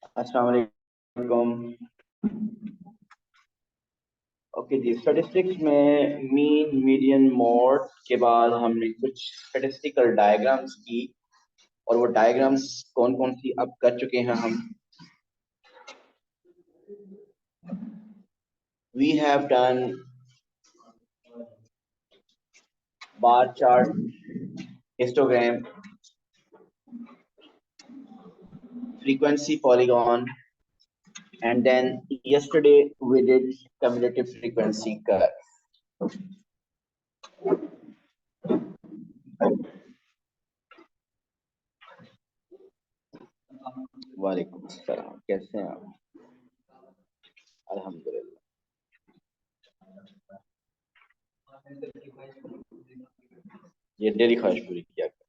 अस्सलाम वालेकुम। ओके जी, स्टैटिस्टिक्स में मीन मीडियन मोड के बाद हमने कुछ स्टैटिस्टिकल डायग्राम्स की और वो डायग्राम्स कौन कौन सी अब कर चुके हैं हम। We have done bar chart, histogram, frequency polygon, and then yesterday we did cumulative frequency curve. वालेकुम अस्सलाम, कैसे हैं आप? अल्हम्दुलिल्लाह। ये डेली ख्वाहिश पूरी किया कर।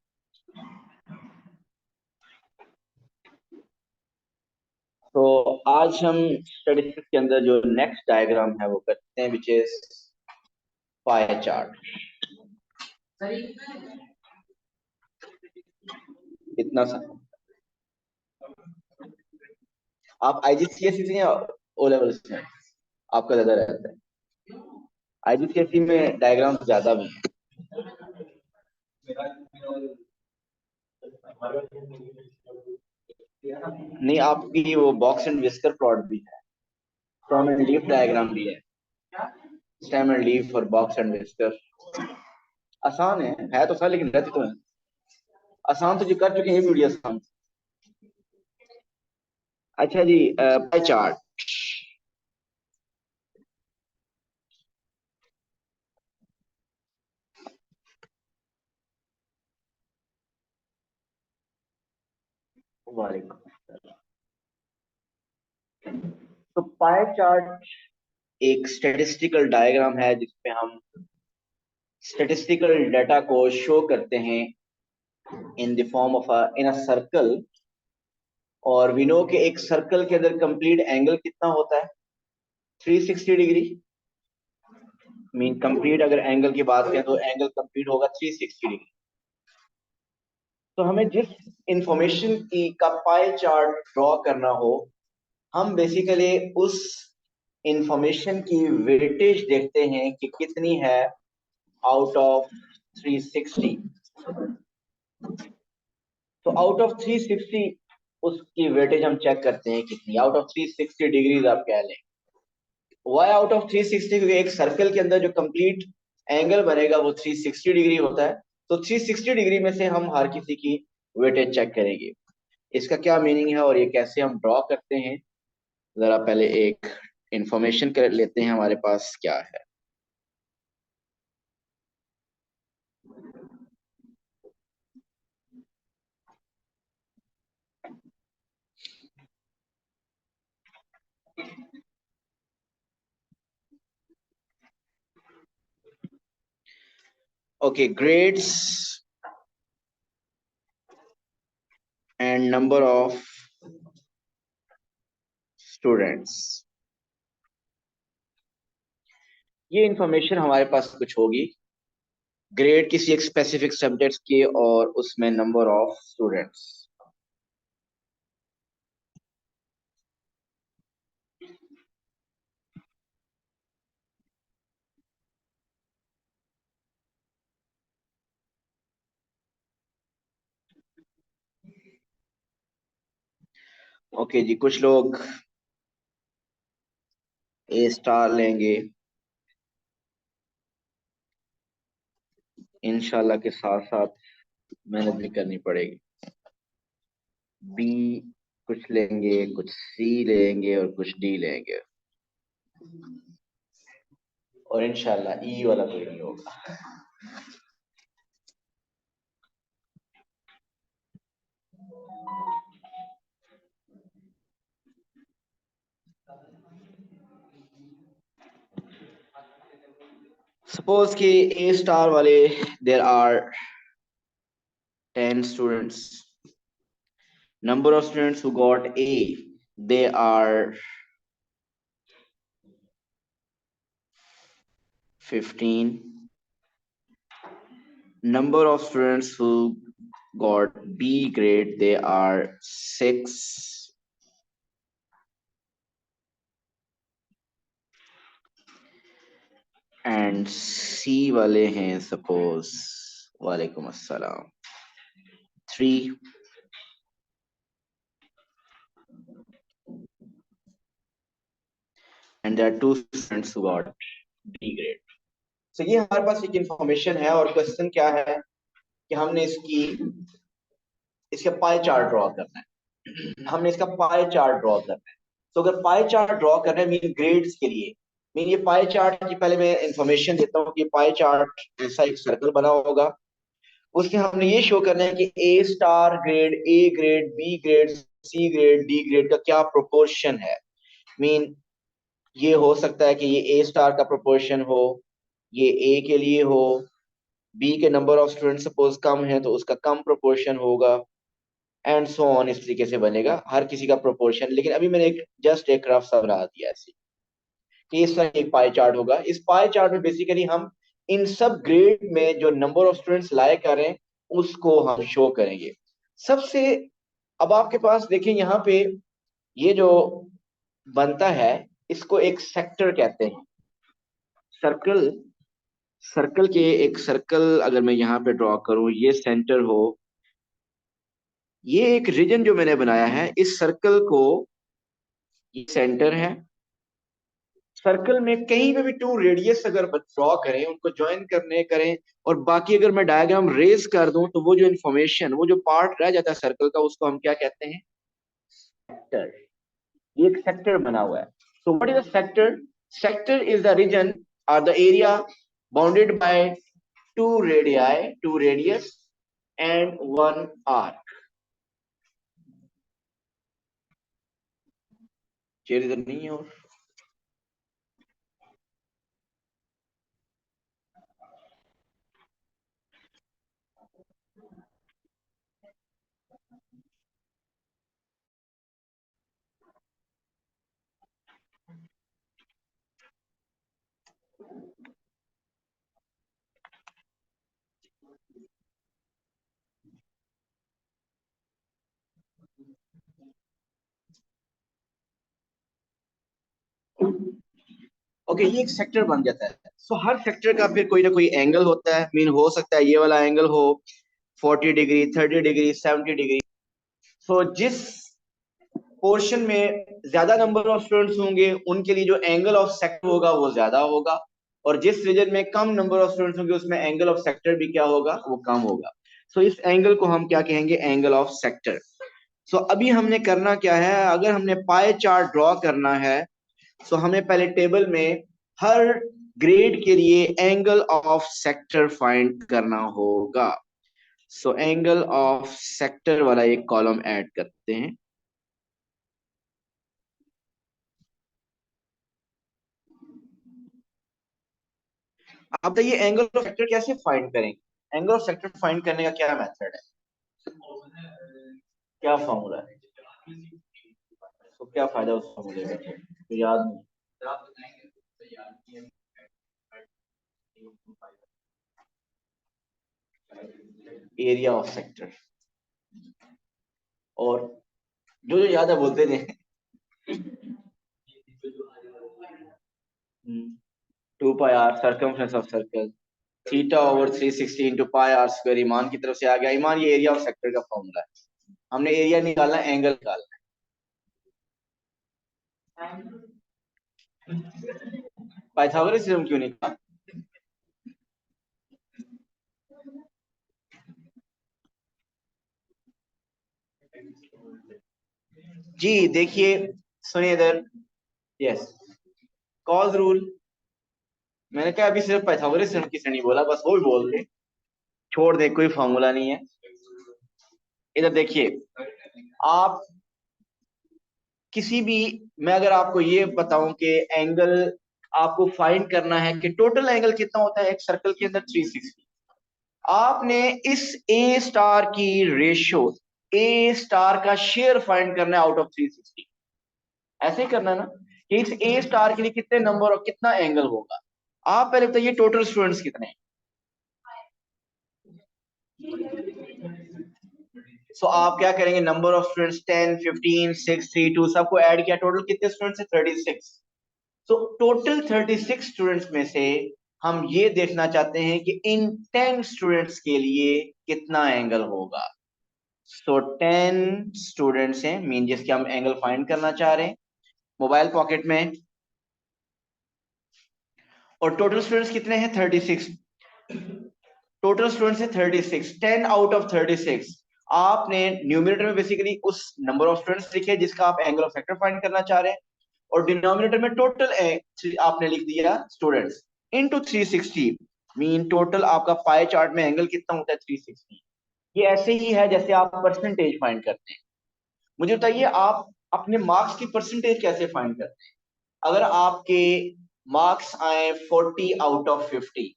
तो आज हम स्टैटिस्टिक्स के अंदर जो नेक्स्ट डायग्राम है वो करते हैं, विच इज पाई चार्ट। इतना सा आप आईजीसीएसई से या ओ लेवल से आपका ज्यादा रहता है? आईजीसीएसई में डायग्राम ज्यादा भी है। नहीं, आपकी वो बॉक्स एंड विस्कर प्लॉट भी है, स्टेम एंड लीफ डायग्राम भी है। स्टेम एंड लीफ और बॉक्स एंड विस्कर आसान है तो सर, लेकिन रहती तो है आसान, तो जो कर चुके हैं ये वीडियो आसान। अच्छा जी, पाई चार्ट। वालेकुम। तो पाई चार्ट एक स्टैटिस्टिकल डायग्राम है जिसपे हम स्टैटिस्टिकल डाटा को शो करते हैं in the form of in a circle. और वी नो कि एक सर्कल के अंदर कंप्लीट एंगल कितना होता है? 360 डिग्री। मीन कंप्लीट अगर एंगल की बात करें तो एंगल कंप्लीट होगा 360 डिग्री। तो हमें जिस इंफॉर्मेशन की का पाई चार्ट ड्रॉ करना हो, हम बेसिकली उस इंफॉर्मेशन की वेटेज देखते हैं कि कितनी है आउट ऑफ 360। तो आउट ऑफ 360 उसकी वेटेज हम चेक करते हैं कितनी आउट ऑफ 360 डिग्रीज आप कह लें। Why out of 360? क्योंकि एक सर्कल के अंदर जो कंप्लीट एंगल बनेगा वो 360 डिग्री होता है। तो 360 डिग्री में से हम हर किसी की वेटेज चेक करेंगे। इसका क्या मीनिंग है और ये कैसे हम ड्रॉ करते हैं, जरा पहले एक इंफॉर्मेशन कर लेते हैं हमारे पास क्या है। Okay, grades and number of students. ये इंफॉर्मेशन हमारे पास कुछ होगी, ग्रेड किसी एक स्पेसिफिक सब्जेक्ट्स की और उसमें नंबर ऑफ स्टूडेंट्स। ओके जी, कुछ लोग ए स्टार लेंगे, इंशाल्लाह के साथ साथ मेहनत भी करनी पड़ेगी। बी कुछ लेंगे, कुछ सी लेंगे और कुछ डी लेंगे, और इंशाल्लाह ई वाला कोई नहीं होगा। सपोज कि ए स्टार वाले there are 10 students, number of students who got A, they are 15. Number of students who got B grade, they are 6. And सी वाले हैं सपोज, वालेकुम अस्सलाम, 3, and there are 2 students who got B grade. So ये हमारे पास एक information है और question क्या है कि हमने इसका पाई चार्ट ड्रॉ करना है। हमने इसका पाई चार्ट ड्रॉ करना है। तो अगर पाई चार्ट ड्रॉ करना है मीन ग्रेड्स के लिए, मीन ये पाई चार्ट की पहले मैं इंफॉर्मेशन देता हूँ कि पाई चार्ट ऐसा एक सर्कल बना होगा, उसमें हमने ये शो करना है कि A star grade, A grade, B grade, C grade, D grade का क्या प्रोपोर्शन है। मीन ये हो सकता है कि ये ए स्टार का प्रोपोर्शन हो, ये ए के लिए हो, बी के नंबर ऑफ स्टूडेंट सपोज कम है तो उसका कम प्रोपोर्शन होगा, एंड सो ऑन। इस तरीके से बनेगा हर किसी का प्रोपोर्शन। लेकिन अभी मैंने एक जस्ट एक रफ सा बना दिया ऐसे कि इस तरह एक पाई चार्ट होगा। इस पाई चार्ट में बेसिकली हम इन सब ग्रेड में जो नंबर ऑफ स्टूडेंट्स लाए करें उसको हम शो करेंगे सबसे। अब आपके पास देखें यहाँ पे ये जो बनता है इसको एक सेक्टर कहते हैं। सर्कल, सर्कल के एक सर्कल अगर मैं यहाँ पे ड्रॉ करूं, ये सेंटर हो, ये एक रीजन जो मैंने बनाया है इस सर्कल को, ये सेंटर है। सर्कल में कहीं पे भी 2 रेडियस अगर ड्रॉ करें, उनको ज्वाइन करने करें और बाकी अगर मैं डायग्राम रेज कर दूं तो वो जो इन्फॉर्मेशन, वो जो पार्ट रह जाता है सर्कल का, उसको हम क्या कहते हैं, सेक्टर। ये एक सेक्टर बना हुआ है। So what is a sector? Sector is the region और the area bounded by 2 radii, 2 radius and 1 arc. Chair इधर नहीं है। और ओके, ये एक सेक्टर बन जाता है। सो हर सेक्टर का फिर कोई ना कोई एंगल होता है। मीन हो सकता है ये वाला एंगल हो 40 डिग्री, 30 डिग्री, 70 डिग्री। सो जिस पोर्शन में ज्यादा नंबर ऑफ स्टूडेंट्स होंगे उनके लिए जो एंगल ऑफ सेक्टर होगा वो ज्यादा होगा, और जिस रीजन में कम नंबर ऑफ स्टूडेंट्स होंगे उसमें एंगल ऑफ सेक्टर भी क्या होगा, वो कम होगा। सो इस एंगल को हम क्या कहेंगे, एंगल ऑफ सेक्टर। सो अभी हमने करना क्या है, अगर हमने पाई चार्ट ड्रॉ करना है सो हमें पहले टेबल में हर ग्रेड के लिए एंगल ऑफ सेक्टर फाइंड करना होगा। सो एंगल ऑफ सेक्टर वाला एक कॉलम ऐड करते हैं। आप बताइए एंगल ऑफ सेक्टर कैसे फाइंड करेंगे? एंगल ऑफ सेक्टर फाइंड करने का क्या मेथड है, क्या फॉर्मूला है? तो क्या फायदा उस फॉर्मूले का, तो याद नहीं? Area of sector. और जो जो याद है बोलते थे। 2 pi r circumference of circle, theta over 360 into pi r square. Iman की तरफ से आ गया। ईमान, ये एरिया ऑफ सेक्टर का फॉर्मूला है। हमने एरिया निकालना है, एंगल निकालना है। पाइथागोरस थ्योरम क्यों निकाला? जी देखिए, सुनिए इधर। Yes, cause rule. मैंने कहा अभी सिर्फ पाइथागोरस थ्योरम की नहीं बोला, बस वो भी बोल दे, छोड़ दे, कोई फॉर्मूला नहीं है। इधर देखिए, आप किसी भी, मैं अगर आपको ये बताऊं कि एंगल आपको फाइंड करना है कि टोटल एंगल कितना होता है एक सर्कल के अंदर, 360। आपने इस ए स्टार की रेशियो, ए स्टार का शेयर फाइंड करना है आउट ऑफ 360। ऐसे ही करना है ना कि इस ए स्टार के लिए कितने नंबर और कितना एंगल होगा। आप पहले बताइए टोटल स्टूडेंट्स कितने हैं। सो आप क्या करेंगे, नंबर ऑफ स्टूडेंट्स 10, 15, 6, 3, 2 सबको ऐड किया, टोटल कितने स्टूडेंट्स है, 36। सो टोटल 36 स्टूडेंट्स में से हम ये देखना चाहते हैं कि इन 10 स्टूडेंट्स के लिए कितना एंगल होगा। सो 10 स्टूडेंट्स हैं, मीन जिसके हम एंगल फाइंड करना चाह रहे हैं, मोबाइल पॉकेट में। और टोटल स्टूडेंट्स कितने हैं? 36। टोटल स्टूडेंट्स है 36। 10 आउट ऑफ 36। आपने न्यूमरेटर में बेसिकली उस नंबर ऑफ स्टूडेंट्स लिखे जिसका आप एंगल ऑफ फैक्टर फाइंड करना चाह रहे हैं, और डिनोमिनेटर में टोटल आपने लिख दिया स्टूडेंट्स इनटू 360। मीन टोटल आपका पाई चार्ट में एंगल कितना होता है? 360। ये ऐसे ही है जैसे आप परसेंटेज फाइंड करते हैं। मुझे बताइए, आप अपने मार्क्स की परसेंटेज कैसे फाइंड करते हैं? अगर आपके मार्क्स आए 40 आउट ऑफ 50,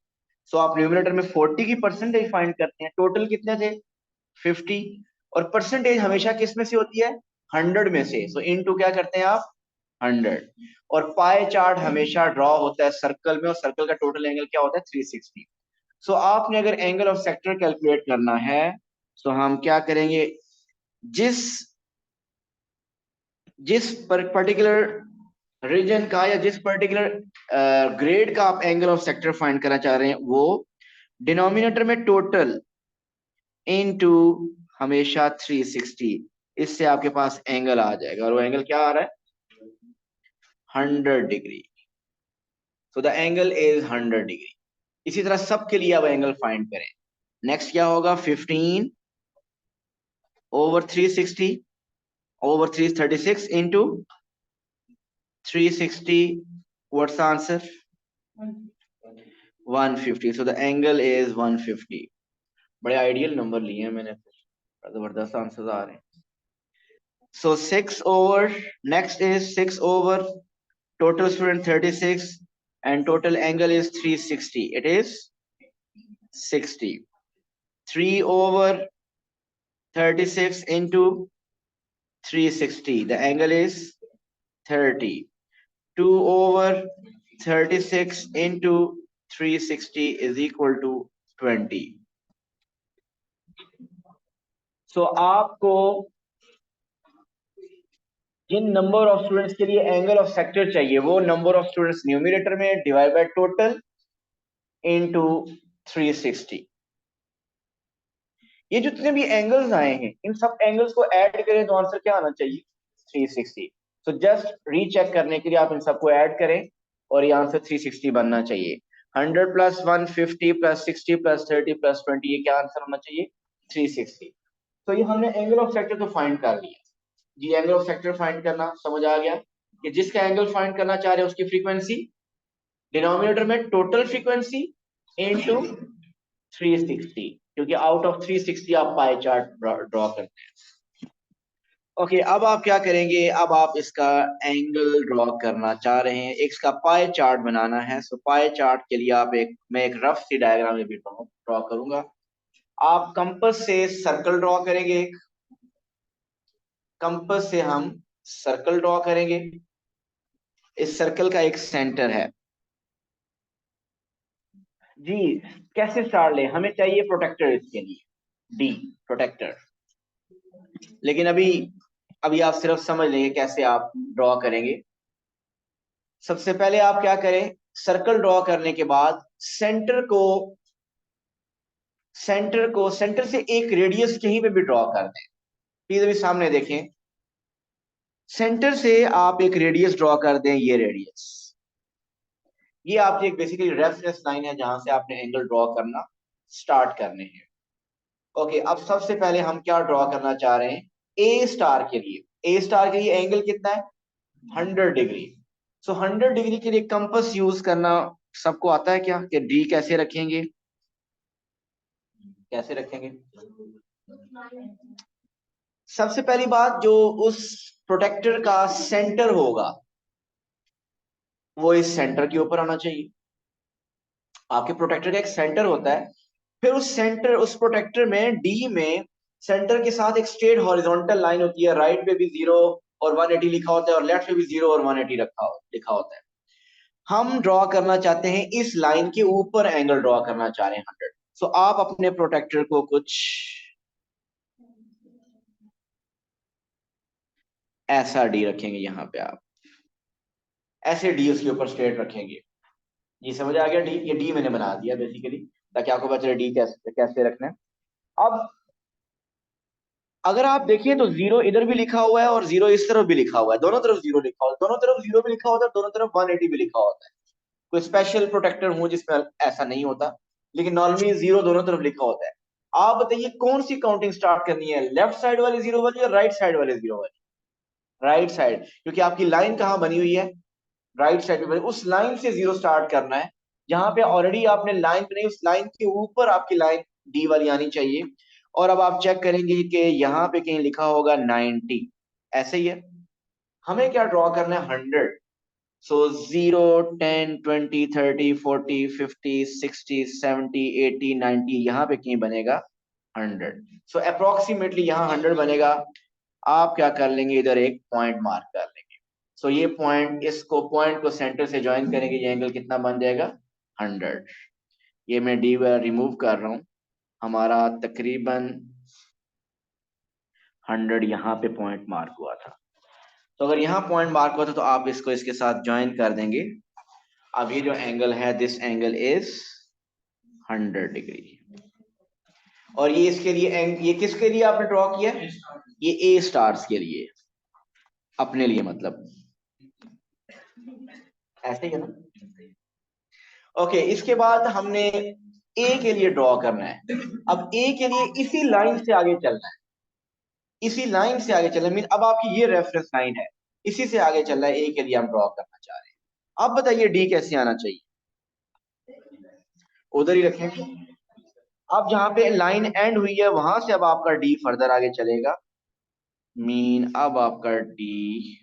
तो आप न्यूमरेटर में 40 की परसेंटेज फाइंड करते हैं। टोटल कितने थे? 50। और परसेंटेज हमेशा किस में से होती है? 100 में से। सो इनटू क्या करते हैं आप? 100। और पाई चार्ट हमेशा ड्रॉ होता है सर्कल में, और सर्कल का टोटल एंगल क्या होता है? 360। सो आपने अगर एंगल ऑफ सेक्टर कैलकुलेट करना है, तो हम क्या करेंगे? जिस जिस पर्टिकुलर रीजन का या जिस पर्टिकुलर ग्रेड का आप एंगल ऑफ सेक्टर फाइंड करना चाह रहे हैं, वो डिनोमिनेटर में टोटल इनटू हमेशा 360, इससे आपके पास एंगल आ जाएगा। और वो एंगल क्या आ रहा है? 100 degree. So the angle is 100 degree. इसी तरह सबके लिए अब एंगल फाइंड करें। नेक्स्ट क्या होगा? 15 over 360 over 336 into 360. What's the answer? 150. So the angle is 150. बड़े आइडियल नंबर लिए हैं मैंने, जबरदस्त आंसर आ रहे हैं। So 6 over, next is 6 over total student 36 and total angle is 360. It is 60. 3 over 36 into 360. The angle is 30. 2 over 36 into 360 is equal to 20. So आपको जिन number of students के लिए एंगल ऑफ सेक्टर चाहिए, वो number of students numerator में divide by total into 360। ये जितने भी angles आए हैं, इन सब एंगल्स को ऐड करें तो आंसर क्या आना चाहिए? 360। सो जस्ट रीचेक करने के लिए आप इन सबको ऐड करें और ये आंसर 360 बनना चाहिए। 100 प्लस 150 प्लस 60 प्लस 30 प्लस 20, ये क्या आंसर होना चाहिए? 360। तो ये हमने एंगल ऑफ सेक्टर तो फाइंड कर लिया जी। एंगल ऑफ सेक्टर फाइंड करना समझ आ गया कि जिसका एंगल फाइंड करना चाह रहे हैं उसकी फ्रीक्वेंसी डिनोमिनेटर में टोटल फ्रीक्वेंसी इनटू 360, क्योंकि आउट ऑफ 360 आप पाई चार्ट ड्रॉ करते हैं। ओके, अब आप क्या करेंगे? अब आप इसका एंगल ड्रॉ करना चाह रहे हैं, एक इसका पाई चार्ट बनाना है। सो पाई चार्ट के लिए आप मैं एक रफ सी डायग्राम भी ड्रॉ करूंगा। आप कंपास से सर्कल ड्रॉ करेंगे। कंपास से हम सर्कल ड्रॉ करेंगे। इस सर्कल का एक सेंटर है जी। कैसे स्टार ले? हमें चाहिए प्रोटेक्टर इसके लिए, डी प्रोटेक्टर। लेकिन अभी अभी आप सिर्फ समझ लेंगे कैसे आप ड्रॉ करेंगे। सबसे पहले आप क्या करें? सर्कल ड्रॉ करने के बाद सेंटर से एक रेडियस कहीं पे भी ड्रॉ कर दें। प्लीज अभी सामने देखें। सेंटर से आप एक रेडियस ड्रॉ कर दें, ये रेडियस, ये आपकी एक बेसिकली रेफरेंस लाइन है जहां से आपने एंगल ड्रॉ करना स्टार्ट करने हैं। ओके, अब सबसे पहले हम क्या ड्रॉ करना चाह रहे हैं? ए स्टार के लिए, ए स्टार के लिए एंगल कितना है? 100 डिग्री। सो 100 डिग्री के लिए कंपास यूज करना सबको आता है क्या? कि डी कैसे रखेंगे? कैसे रखेंगे? सबसे पहली बात, जो उस प्रोटेक्टर का सेंटर होगा वो इस सेंटर के ऊपर आना चाहिए। आपके प्रोटेक्टर का एक सेंटर होता है, फिर उस प्रोटेक्टर में डी में सेंटर के साथ एक स्ट्रेट हॉरिजॉन्टल लाइन होती है। राइट पे भी 0 और 180 लिखा होता है, और लेफ्ट पे भी 0 और 180 लिखा होता है। हम ड्रॉ करना चाहते हैं, इस लाइन के ऊपर एंगल ड्रॉ करना चाह रहे हैं 100। सो आप अपने प्रोटेक्टर को कुछ ऐसा डी रखेंगे, यहां पे आप ऐसे डी उसके ऊपर स्ट्रेट रखेंगे। ये समझ आ गया डी, ये डी मैंने बना दिया बेसिकली, ताकि आपको पता चले डी कैसे कैसे रखना है। अब अगर आप देखिए तो जीरो इधर भी लिखा हुआ है और जीरो इस तरफ भी लिखा हुआ है, दोनों तरफ जीरो लिखा हुआ है, दोनों तरफ जीरो भी लिखा होता है, दोनों तरफ 180 भी लिखा होता है। कोई स्पेशल प्रोटेक्टर हो जिसमें ऐसा नहीं होता, लेकिन नॉर्मली जीरो दोनों तरफ लिखा होता है। आप बताइए कौन सी काउंटिंग स्टार्ट करनी है, लेफ्ट साइड वाली जीरो वाली या राइट साइड वाले जीरो वाली? राइट साइड, क्योंकि आपकी लाइन कहाँ बनी हुई है, राइट साइड पे, उस लाइन से जीरो स्टार्ट करना है। जहां पे ऑलरेडी आपने लाइन बनाई, उस लाइन के ऊपर आपकी लाइन डी वाली आनी चाहिए। और अब आप चेक करेंगे कि यहाँ पे कहीं लिखा होगा 90, ऐसे ही है। हमें क्या ड्रॉ करना है, 100। सो 0, 10, 20, 30, 40, 50, 60, 70, 80, 90, यहाँ पे कहीं बनेगा 100। सो अप्रोक्सीमेटली यहाँ 100 बनेगा। आप क्या कर लेंगे, इधर एक पॉइंट मार्क कर लेंगे। सो ये पॉइंट, इसको पॉइंट को सेंटर से ज्वाइन करेंगे, ये एंगल कितना बन जाएगा, 100। ये मैं डी रिमूव कर रहा हूं, हमारा तकरीबन 100 यहाँ पे पॉइंट मार्क हुआ था। तो अगर यहाँ पॉइंट मार्क हुआ था तो आप इसको इसके साथ ज्वाइन कर देंगे। अब ये जो एंगल है, दिस एंगल इज 100 डिग्री। और ये इसके लिए ये किसके लिए आपने ड्रॉ किया, ये ए स्टार्स के लिए, अपने लिए मतलब, ऐसे ही है ना। ओके, इसके बाद हमने ए के लिए ड्रॉ करना है। अब ए के लिए इसी लाइन से आगे चलना है, इसी लाइन से आगे चलना है, मीन अब आपकी ये रेफरेंस लाइन है, इसी से आगे चलना है। ए के लिए हम ड्रॉ करना चाह रहे हैं। अब बताइए डी कैसे आना चाहिए, उधर ही रखेंगे। अब जहां पे लाइन एंड हुई है वहां से अब आपका डी फर्दर आगे चलेगा, मीन अब आपका डी,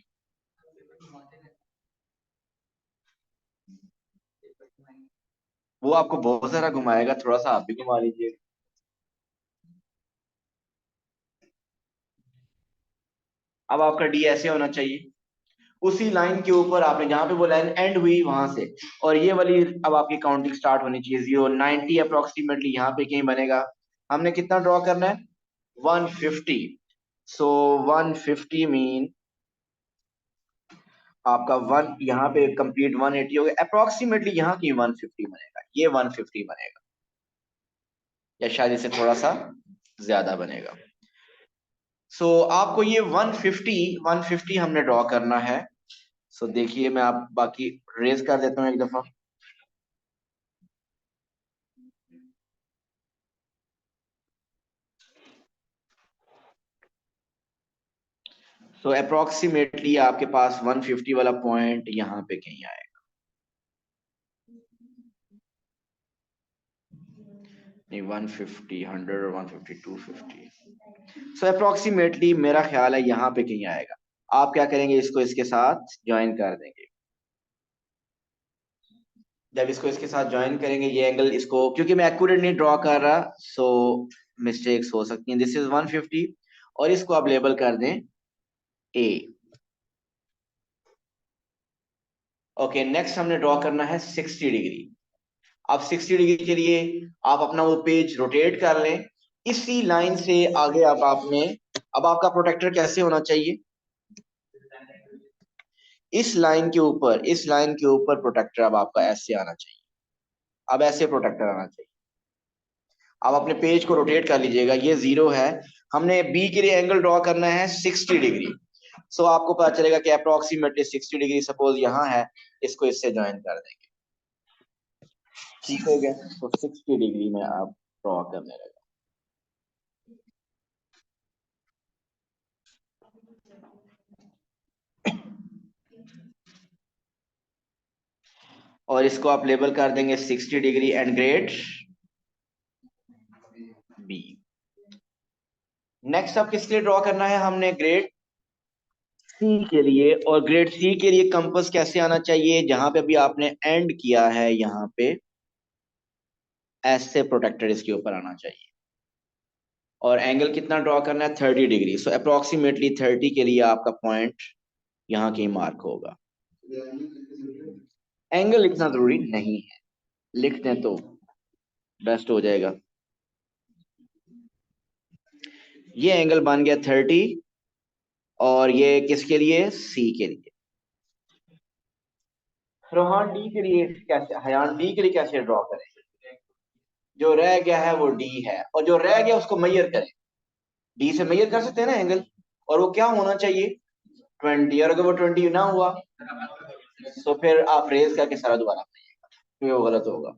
वो आपको बहुत सारा घुमाएगा, थोड़ा सा आप भी घुमा लीजिए। अब आपका डी ऐसे होना चाहिए, उसी लाइन के ऊपर आपने जहां पे वो लाइन एंड हुई वहां से, और ये वाली अब आपकी काउंटिंग स्टार्ट होनी चाहिए। 0, 90 अप्रोक्सीमेटली यहाँ पे कहीं बनेगा। हमने कितना ड्रॉ करना है, 150। सो 150 मीन आपका वन यहाँ पे कंप्लीट 180 हो गया, अप्रोक्सीमेटली यहाँ की 150 बनेगा, ये 150 बनेगा, या शायद इससे थोड़ा सा ज्यादा बनेगा। सो आपको ये 150 हमने ड्रॉ करना है। सो देखिए मैं आप बाकी रेज कर देता हूँ एक दफा। सो अप्रोक्सीमेटली आपके पास 150 वाला पॉइंट यहाँ पे कहीं आएगा, नहीं 150, 100 और 150, 250। सो अप्रोक्सीमेटली मेरा ख्याल है यहाँ पे कहीं आएगा। आप क्या करेंगे, इसको इसके साथ ज्वाइन कर देंगे। जब इसको इसके साथ ज्वाइन करेंगे, ये एंगल इसको, क्योंकि मैं एक्यूरेट नहीं ड्रॉ कर रहा, सो मिस्टेक्स हो सकती हैं। दिस इज 150 और इसको आप लेबल कर दें ए। ओके, नेक्स्ट हमने ड्रॉ करना है 60 डिग्री। अब 60 डिग्री के लिए आप अपना वो पेज रोटेट कर लें, इसी लाइन से आगे अब आपने, अब आपका प्रोटेक्टर कैसे होना चाहिए, इस लाइन के ऊपर, इस लाइन के ऊपर प्रोटेक्टर अब आपका ऐसे आना चाहिए। अब ऐसे प्रोटेक्टर आना चाहिए। आप अपने पेज को रोटेट कर लीजिएगा, ये 0 है। हमने बी के लिए एंगल ड्रॉ करना है 60 डिग्री। सो आपको पता चलेगा कि अप्रोक्सीमेटली 60 डिग्री सपोज यहाँ है, इसको इससे ज्वाइन कर देंगे। ठीक हो गया, तो 60 डिग्री में आप ड्रॉ करने लगे। और इसको आप लेबल कर देंगे 60 degree and grade B. Next अब किसके लिए ड्रॉ करना है, हमने ग्रेड सी के लिए। और ग्रेड सी के लिए कंपास कैसे आना चाहिए, जहां पे अभी आपने एंड किया है यहाँ पे, ऐसे प्रोटेक्टर इसके ऊपर आना चाहिए। और एंगल कितना ड्रॉ करना है, 30 डिग्री। सो अप्रोक्सीमेटली 30 के लिए आपका पॉइंट यहाँ कहीं मार्क होगा। एंगल लिखना जरूरी नहीं है, लिख दें तो बेस्ट हो जाएगा। ये एंगल बन गया 30, और ये किसके लिए, सी के लिए। रोहान डी के लिए कैसे, हयान डी के लिए कैसे ड्रॉ करें? जो रह गया है वो डी है, और जो रह गया उसको मैयर करें। डी से मैयर कर सकते हैं ना एंगल, और वो क्या होना चाहिए? 20। और अगर वो 20 ना हुआ तो फिर आप रेज करके सारा दोबारा बनाइएगा, तो वो गलत होगा।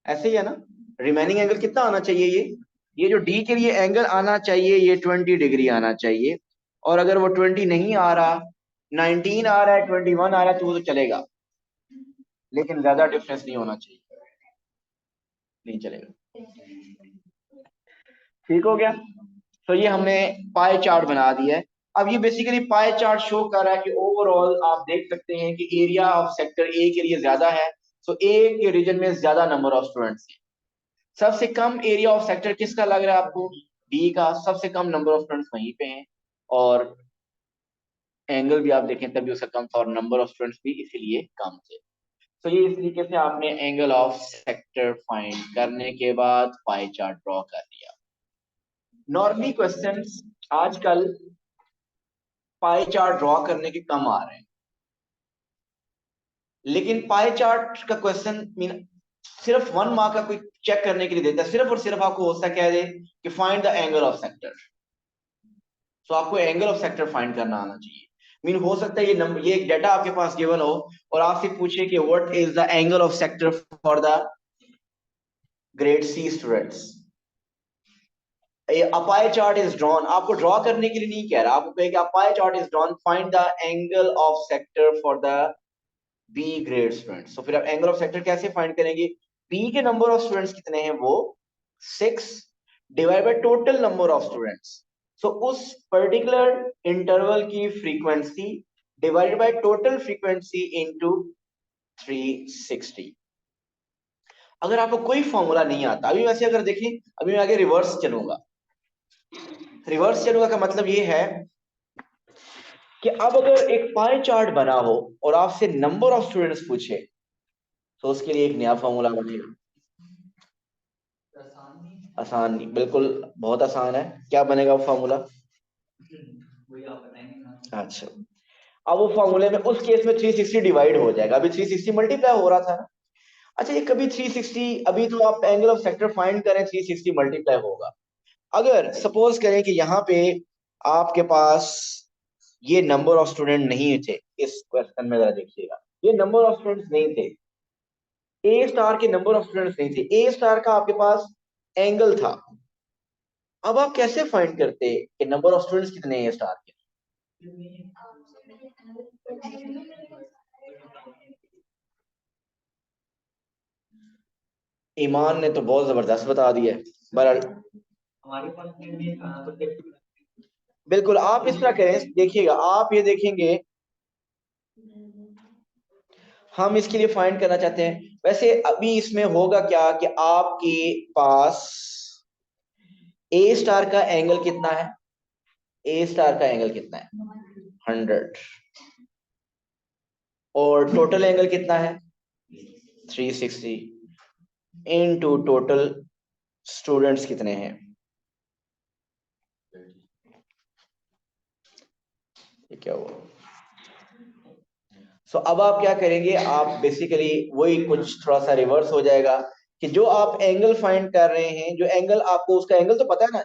ऐसे ही है ना। रिमेनिंग एंगल कितना आना चाहिए? ये जो डी के लिए एंगल आना चाहिए ये 20 डिग्री आना चाहिए। और अगर वो 20 नहीं आ रहा, 19 आ रहा है, 21 आ रहा है, तो वो तो चलेगा, लेकिन ज्यादा डिफरेंस नहीं होना चाहिए, नहीं चलेगा। ठीक हो गया। तो ये हमने पाई चार्ट बना दिया है। अब ये बेसिकली पाई चार्ट शो कर रहा है कि ओवरऑल आप देख सकते हैं कि एरिया ऑफ सेक्टर ए के लिए ज्यादा है, सो ए के रीजन में ज्यादा नंबर ऑफ स्टूडेंट्स हैं। सबसे कम एरिया ऑफ सेक्टर किसका लग रहा है आपको? डी का। सबसे कम नंबर ऑफ स्टूडेंट्स वहीं पे हैं, और एंगल भी आप देखें तभी उसका कम था, और नंबर ऑफ स्टूडेंट्स भी इसीलिए कम थे। तो ये इस तरीके से आपने एंगल ऑफ सेक्टर फाइंड करने के बाद पाई चार्ट ड्रॉ कर दिया। नॉर्मली क्वेश्चंस आजकल पाई चार्ट ड्रॉ करने के कम आ रहे हैं, लेकिन पाई चार्ट का क्वेश्चन मीन सिर्फ 1 मार्क का कोई चेक करने के लिए देता है, सिर्फ और सिर्फ आपको होता कह दे कि find the angle of sector. तो आपको एंगल ऑफ सेक्टर फाइंड करना आना चाहिए। मीन हो सकता है ये नंबर, ये एक डाटा आपके पास गिवन हो और आपसे पूछे कि what is the angle of sector for the grade C students. a pie chart is drawn, आपको ड्रॉ करने के लिए नहीं कह रहा, आपको कहेगा a pie chart is drawn, find the angle of sector for the B grade students. तो फिर आप एंगल ऑफ सेक्टर कैसे फाइंड करेंगे? B के नंबर ऑफ स्टूडेंट्स कितने हैं? वो 6 divide by total number of students. So उस पर्टिकुलर इंटरवल की frequency divided by total frequency into 360। अगर आपको कोई फॉर्मूला नहीं आता, अभी वैसे अगर देखें, अभी मैं आगे रिवर्स चलूंगा। रिवर्स चलूंगा का मतलब ये है कि अब अगर एक पाई चार्ट बना हो और आपसे नंबर ऑफ स्टूडेंट्स पूछे, तो उसके लिए एक नया फॉर्मूला बनेगा। आसान नहीं, बिल्कुल बहुत आसान है। क्या बनेगा वो फॉर्मूला? अच्छा, अब वो फॉर्मूले में उस केस में 360 डिवाइड हो जाएगा, अभी 360 मल्टीप्लाई हो रहा था ना। अच्छा, ये कभी 360, अभी तो आप एंगल ऑफ सेक्टर फाइंड करें 360 मल्टीप्लाई होगा। अगर सपोज करें कि यहाँ पे आपके पास ये नंबर ऑफ स्टूडेंट नहीं थे, इस क्वेश्चन में जरा देखिएगा, ये नंबर ऑफ स्टूडेंट्स नहीं थे, ए स्टार के नंबर ऑफ स्टूडेंट्स नहीं थे, ए स्टार का आपके पास एंगल था। अब आप कैसे फाइंड करते कि नंबर ऑफ स्टूडेंट्स कितने हैं ए स्टार के? ईमान ने तो बहुत जबरदस्त बता दिया है। बहरहाल बिल्कुल आप इस तरह करें, देखिएगा आप ये देखेंगे, हम इसके लिए फाइंड करना चाहते हैं। वैसे अभी इसमें होगा क्या कि आपके पास ए स्टार का एंगल कितना है? ए स्टार का एंगल कितना है? 100। और टोटल एंगल कितना है? 360 इनटू टोटल स्टूडेंट्स कितने हैं? ये क्या हुआ? सो अब आप क्या करेंगे, आप बेसिकली वही कुछ थोड़ा सा रिवर्स हो जाएगा कि जो आप एंगल फाइंड कर रहे हैं, जो एंगल आपको, उसका एंगल तो पता है ना।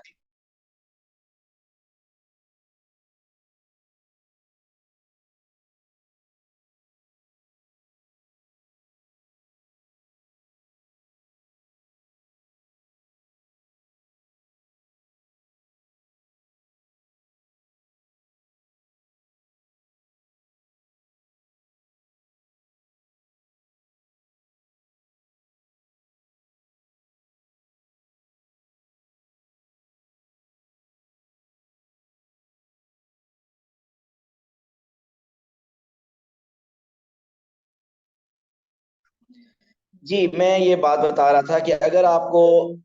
जी, मैं ये बात बता रहा था कि अगर आपको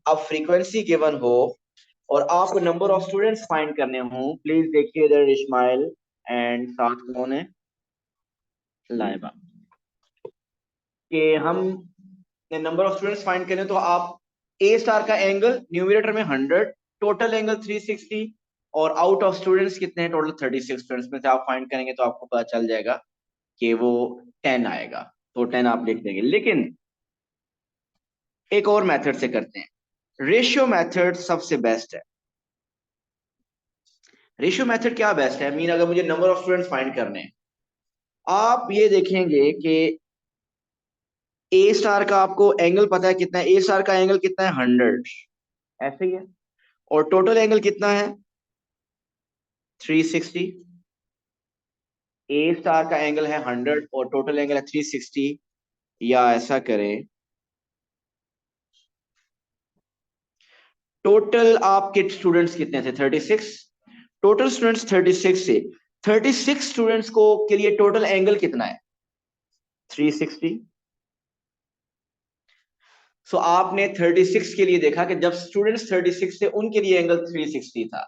अब फ्रीक्वेंसी गिवन हो और आपको नंबर ऑफ स्टूडेंट्स फाइंड करने हो, प्लीज देखिए इधर इस्माइल एंड साथ कौन है, लाइबा, कि हम नंबर ऑफ स्टूडेंट्स फाइंड करें तो आप ए स्टार का एंगल न्यूमरेटर में 100, टोटल एंगल 360, और आउट ऑफ स्टूडेंट्स कितने हैं? टोटल 36 स्टूडेंट्स में से आप फाइंड करेंगे तो आपको पता चल जाएगा कि वो 10 आएगा। तो 10 आप लिख देंगे। लेकिन एक और मेथड से करते हैं। रेशियो मेथड सबसे बेस्ट है। रेशियो मेथड क्या बेस्ट है, मीन अगर मुझे नंबर ऑफ स्टूडेंट्स फाइंड करने हैं, आप ये देखेंगे कि ए स्टार का आपको एंगल पता है कितना है, ए स्टार का एंगल कितना है 100, ऐसे ही है। और टोटल एंगल कितना है 360। ए स्टार का एंगल है 100 और टोटल एंगल है 360। या ऐसा करें, टोटल आपके स्टूडेंट्स कितने थे 36, टोटल स्टूडेंट्स 36 से 36 स्टूडेंट्स को के लिए टोटल एंगल कितना है 360। सो आपने 36 के लिए देखा कि जब स्टूडेंट्स 36 थे उनके लिए एंगल 360 था।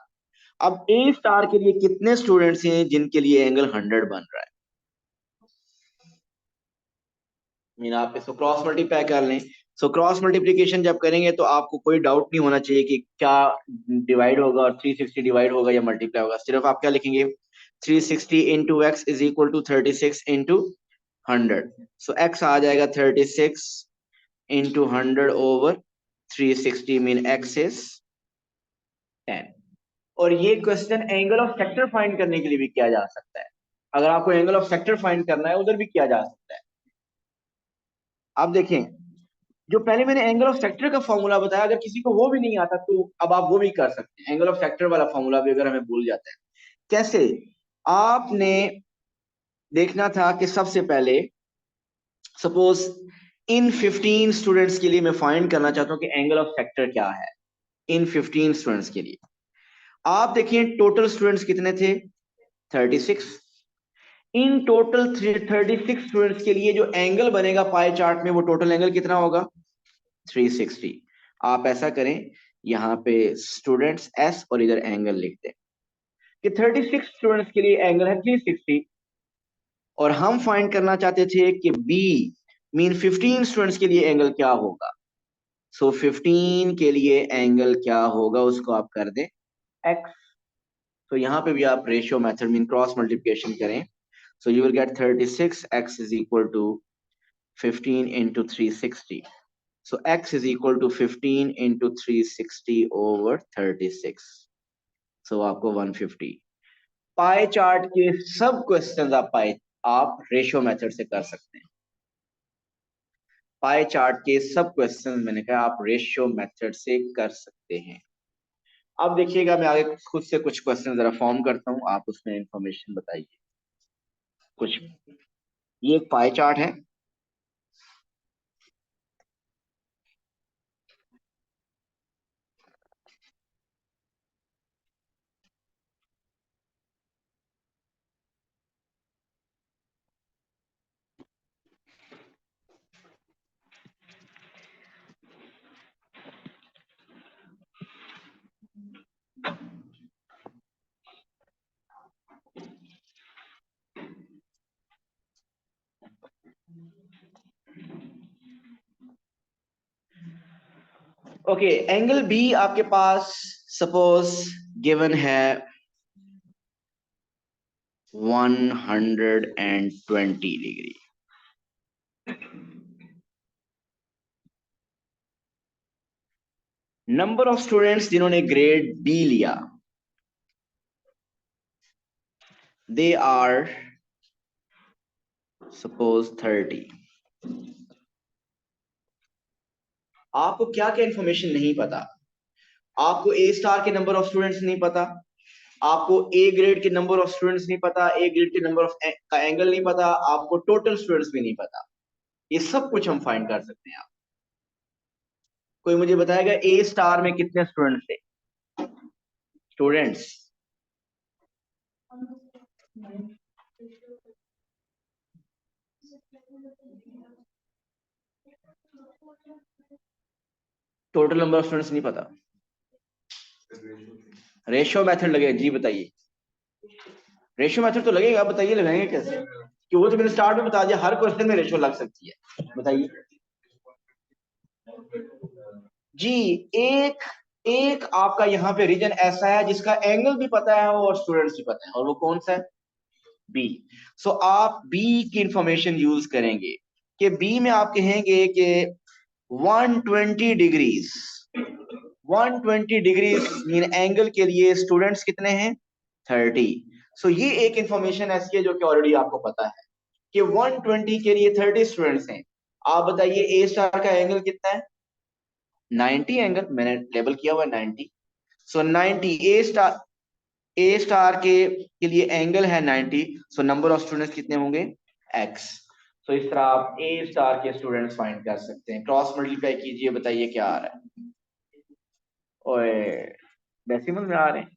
अब ए स्टार के लिए कितने स्टूडेंट्स हैं जिनके लिए एंगल 100 बन रहा है। मीन आप इसको क्रॉस मल्टीप्लाई कर लें। सो क्रॉस मल्टीप्लीकेशन जब करेंगे तो आपको कोई डाउट नहीं होना चाहिए कि क्या डिवाइड होगा और 360 डिवाइड होगा या मल्टीप्लाई होगा। सिर्फ आप क्या लिखेंगे 360 into X is equal to 36 into 100। So X आ जाएगा 36 into 100 over 360, mean X is 10। और ये question angle of sector find करने के लिए भी किया जा सकता है। अगर आपको एंगल ऑफ सेक्टर फाइंड करना है उधर भी किया जा सकता है। आप देखें, जो पहले मैंने एंगल ऑफ सेक्टर का फॉर्मूला बताया, अगर किसी को वो भी नहीं आता तो अब आप वो भी कर सकते हैं। एंगल ऑफ सेक्टर वाला फॉर्मूला भी अगर हमें भूल जाता है, कैसे आपने देखना था कि सबसे पहले सपोज इन 15 स्टूडेंट्स के लिए मैं फाइंड करना चाहता हूं कि एंगल ऑफ सेक्टर क्या है इन 15 स्टूडेंट्स के लिए। आप देखिए टोटल स्टूडेंट्स कितने थे 36। इन टोटल 36 स्टूडेंट्स के लिए जो एंगल बनेगा पाई चार्ट में वो टोटल एंगल कितना होगा 360। आप ऐसा करें, यहाँ पे स्टूडेंट्स एस और इधर एंगल लिख दें कि 36 स्टूडेंट्स के लिए एंगल है 360। और हम फाइंड करना चाहते थे कि बी मीन 15 स्टूडेंट्स के लिए एंगल क्या होगा। सो 15 के लिए एंगल क्या होगा उसको आप कर दें एक्स। तो यहाँ पे भी आप ratio method mean cross multiplication करें। So you will get 36 X is equal to 15 into 360। So x is equal to 15 into 360 over 36. So आपको 150। पाई चार्ट के सब क्वेश्चंस आप रेशियो मेथड से कर सकते हैं। पाई चार्ट के सब क्वेश्चंस मैंने कहा आप रेशियो मेथड से कर सकते हैं। अब देखिएगा मैं आगे खुद से कुछ क्वेश्चन जरा फॉर्म करता हूं, आप उसमें इंफॉर्मेशन बताइए कुछ। ये एक पाई चार्ट है। ओके, एंगल बी आपके पास सपोज गिवन है 120 डिग्री। नंबर ऑफ स्टूडेंट्स जिन्होंने ग्रेड बी लिया दे आर सपोज 30। आपको क्या क्या इंफॉर्मेशन नहीं पता, आपको ए स्टार के नंबर ऑफ स्टूडेंट्स नहीं पता, आपको ए ग्रेड के नंबर ऑफ स्टूडेंट्स नहीं पता, ए ग्रेड के नंबर ऑफ का एंगल नहीं पता, आपको टोटल स्टूडेंट्स भी नहीं पता। ये सब कुछ हम फाइंड कर सकते हैं। आप कोई मुझे बताएगा ए स्टार में कितने स्टूडेंट्स थे students. Total number of students नहीं पता, रेशियो मेथड लगेगा जी बताइए। रेशियो मेथड तो लगेगा, बताइए लगाएंगे कैसे, कि वो तो मैंने स्टार्ट में बता दिया हर क्वेश्चन में रेशियो लग सकती है, बताइए जी। एक एक आपका यहाँ पे रीजन ऐसा है जिसका एंगल भी पता है और स्टूडेंट्स भी पता है, और वो कौन सा है बी। सो आप बी की इंफॉर्मेशन यूज करेंगे। कि बी में आप कहेंगे कि 120 डिग्रीज, 120 डिग्रीज मीन एंगल के लिए स्टूडेंट्स कितने हैं? 30। सो ये एक इंफॉर्मेशन ऐसी है जो कि ऑलरेडी आपको पता है कि 120 के लिए 30 स्टूडेंट्स हैं। आप बताइए ए स्टार का एंगल कितना है? 90 एंगल, मैंने लेबल किया हुआ है 90। सो 90 ए स्टार के लिए एंगल है 90। सो नंबर ऑफ स्टूडेंट्स कितने होंगे? एक्स। सो इस तरह आप ए स्टार के स्टूडेंट्स फाइंड कर सकते हैं। क्रॉस मल्टीप्लाई कीजिए, बताइए क्या आ रहा है। ओए, डेसिमल में आ रहे हैं।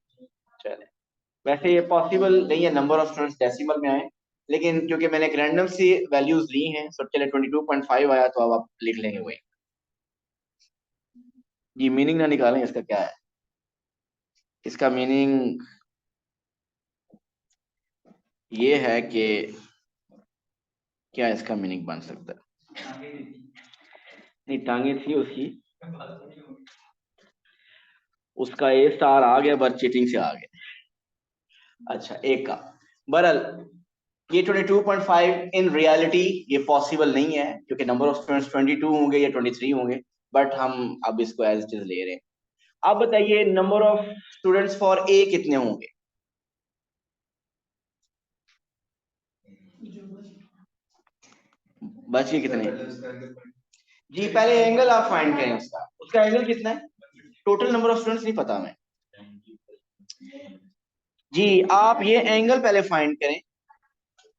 चले, वैसे ये पॉसिबल नहीं है नंबर ऑफ स्टूडेंट्स डेसिमल में आए, लेकिन क्योंकि मैंने एक रैंडम सी वैल्यूज ली हैं, सो चले 22.5 आया तो अब आप लिख लेंगे वही। ये मीनिंग ना निकालें, इसका क्या है? इसका मीनिंग ये है कि क्या इसका मीनिंग बन सकता है? नहीं, टांगे थी उसकी, उसका ए स्टार आ गया पर चीटिंग से आ गया। अच्छा, एक का बहरहाल ये 22.5 इन रियलिटी ये पॉसिबल नहीं है क्योंकि नंबर ऑफ स्टूडेंट्स 22 होंगे या 23 होंगे, बट हम अब इसको एज इट इज ले रहे हैं। अब बताइए number of students for a कितने होंगे? बच गए कितने? जी, पहले एंगल आप फाइंड करें उसका, उसका एंगल कितना है? टोटल नंबर ऑफ स्टूडेंट्स नहीं पता हमें। जी, आप ये एंगल पहले फाइंड करें।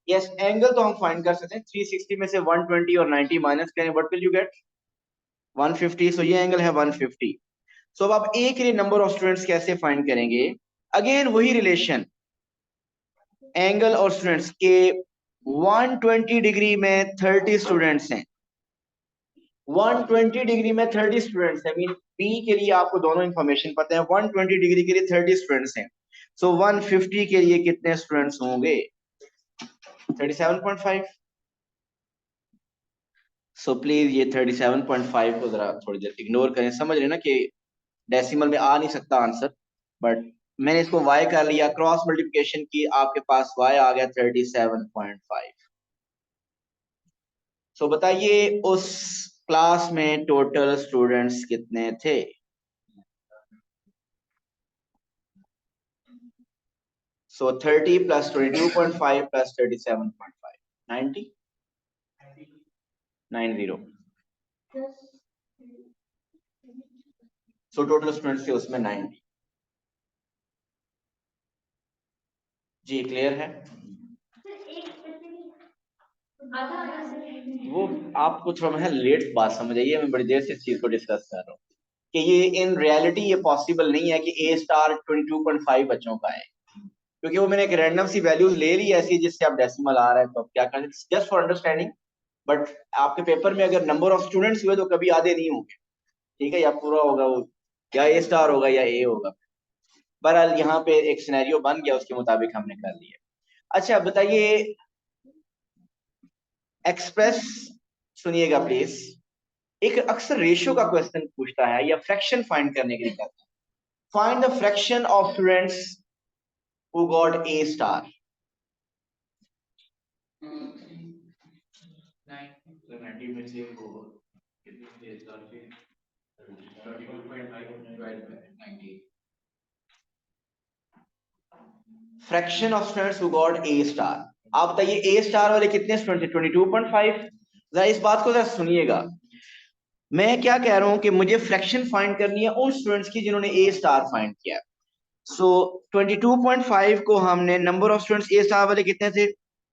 यस, एंगल तो हम फाइंड कर सकते हैं। 360 में से 120 और 90 माइनस करें, व्हाट विल यू गेट? 150। सो ये एंगल है 150। सो अब आप ए के लिए नंबर ऑफ स्टूडेंट्स कैसे फाइंड करेंगे? अगेन वही रिलेशन, एंगल और स्टूडेंट्स के। 120 डिग्री में 30 स्टूडेंट्स हैं, 120 डिग्री में 30 स्टूडेंट्स हैं, मीन बी के लिए आपको दोनों इंफॉर्मेशन पता है। 120 डिग्री के लिए 30 स्टूडेंट्स हैं, सो 150 के लिए कितने स्टूडेंट्स होंगे? 37.5। सो प्लीज ये 37.5 को जरा थोड़ी देर इग्नोर करें। समझ रहे ना कि डेसिमल में आ नहीं सकता आंसर, बट मैंने इसको y कर लिया, क्रॉस मल्टीप्लिकेशन की, आपके पास y आ गया 37.5। सो बताइए उस क्लास में टोटल स्टूडेंट्स कितने थे? सो 30 plus 22.5 plus 37.5, 90, 90। So total students थे उसमें 90। जी, क्लियर है? वो आपको थोड़ा मैं लेट बात समझ आई है, मैं बड़ी देर से इस चीज को डिस्कस कर रहा हूँ कि ये इन रियलिटी ये पॉसिबल नहीं है कि ए स्टार 22.5 बच्चों का है, क्योंकि वो मैंने एक रैंडम सी वैल्यूज ले ली ऐसी जिससे आप डेसिमल आ रहा है, तो आप क्या करें, जस्ट फॉर अंडरस्टैंडिंग। बट आपके पेपर में अगर नंबर ऑफ स्टूडेंट्स हुए तो कभी आधे नहीं होंगे, ठीक है, या पूरा होगा वो, या ए स्टार होगा या ए होगा। बहरहाल यहाँ पे एक सिनेरियो बन गया, उसके मुताबिक हमने कर लिया। अच्छा बताइए, एक्सप्रेस, सुनिएगा प्लीज, एक अक्सर रेशियो का क्वेश्चन पूछता है या फ्रैक्शन फाइंड करने के लिए कहता है, find the fraction of students who got a star. 90 में से वो कितने ए स्टार थे? 22.5 fraction of students who got a star. आप बताइए ए स्टार वाले कितने स्टूडेंट थे? 22.5। जरा इस बात को जरा सुनिएगा, मैं क्या कह रहा हूं कि मुझे फ्रैक्शन फाइंड करनी है उन स्टूडेंट्स की जिन्होंने ए स्टार फाइंड किया। सो 22.5 को हमने, number of students A star वाले कितने थे?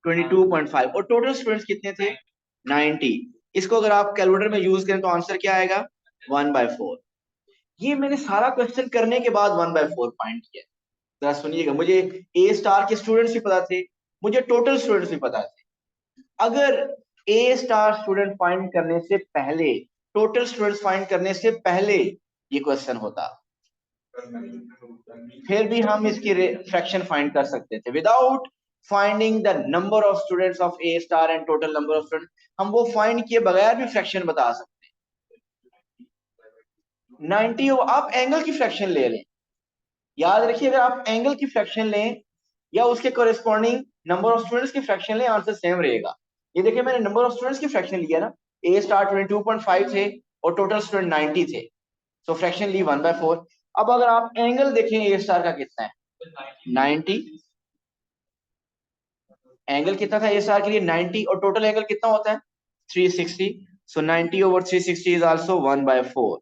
22.5, और टोटल स्टूडेंट्स कितने थे? 90। इसको अगर आप कैलकुलेटर में यूज करें तो आंसर क्या आएगा? 1/4। ये मैंने सारा क्वेश्चन करने के बाद 1/4 फाइंड किया। जरा सुनिएगा, मुझे ए स्टार के स्टूडेंट्स भी पता थे, मुझे टोटल स्टूडेंट्स भी पता थे। अगर ए स्टार स्टूडेंट फाइंड करने से पहले, टोटल स्टूडेंट्स फाइंड करने से पहले ये क्वेश्चन होता, फिर भी हम इसकी फ्रैक्शन फाइंड कर सकते थे without finding the number of students of A star and total number of student. हम वो फाइंड किए बगैर भी फ्रैक्शन बता सकते हैं। 90 हो, आप एंगल की फ्रैक्शन ले लें, याद रखिए अगर आप एंगल की फ्रैक्शन लें या उसके कोरिस्पॉन्डिंग नंबर ऑफ स्टूडेंट्स की फ्रैक्शन लें, आंसर सेम रहेगा। ये देखिए मैंने नंबर ऑफ स्टूडेंट्स की फ्रैक्शन लिया ना, ए स्टार 22.5 थे और टोटल स्टूडेंट 90 थे, सो फ्रैक्शन ली 1/4। अब अगर आप एंगल देखें ए स्टार का कितना है 90, एंगल कितना था ए स्टार के लिए 90, और टोटल एंगल कितना होता है 360, सो 90 ओवर 360 इज आल्सो 1/4।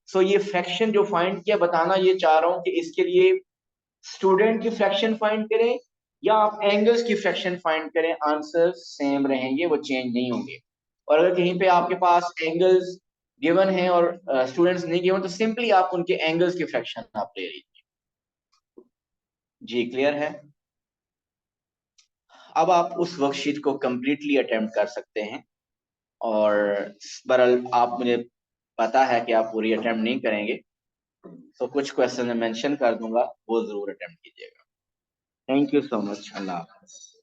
सो ये फ्रैक्शन जो फाइंड किया, बताना ये चाह रहा हूं कि इसके लिए स्टूडेंट की फ्रैक्शन फाइंड करें या आप एंगल्स की फ्रैक्शन फाइंड करें, आंसर सेम रहेंगे, वो चेंज नहीं होंगे। और अगर कहीं पे आपके पास एंगल्स गिवन है और स्टूडेंट्स नहीं गिवन, तो सिंपली आप उनके एंगल्स की फ्रैक्शन आप ले लीजिए। जी क्लियर है? अब आप उस वर्कशीट को कंप्लीटली अटेम्प्ट कर सकते हैं, और बहरहाल आप, मुझे पता है कि आप पूरी अटेम्प्ट नहीं करेंगे, तो कुछ क्वेश्चन मैं मेंशन कर दूंगा, वो जरूर अटेम्प्ट कीजिएगा। Thank you so much. अल्लाह हाफ़िज़।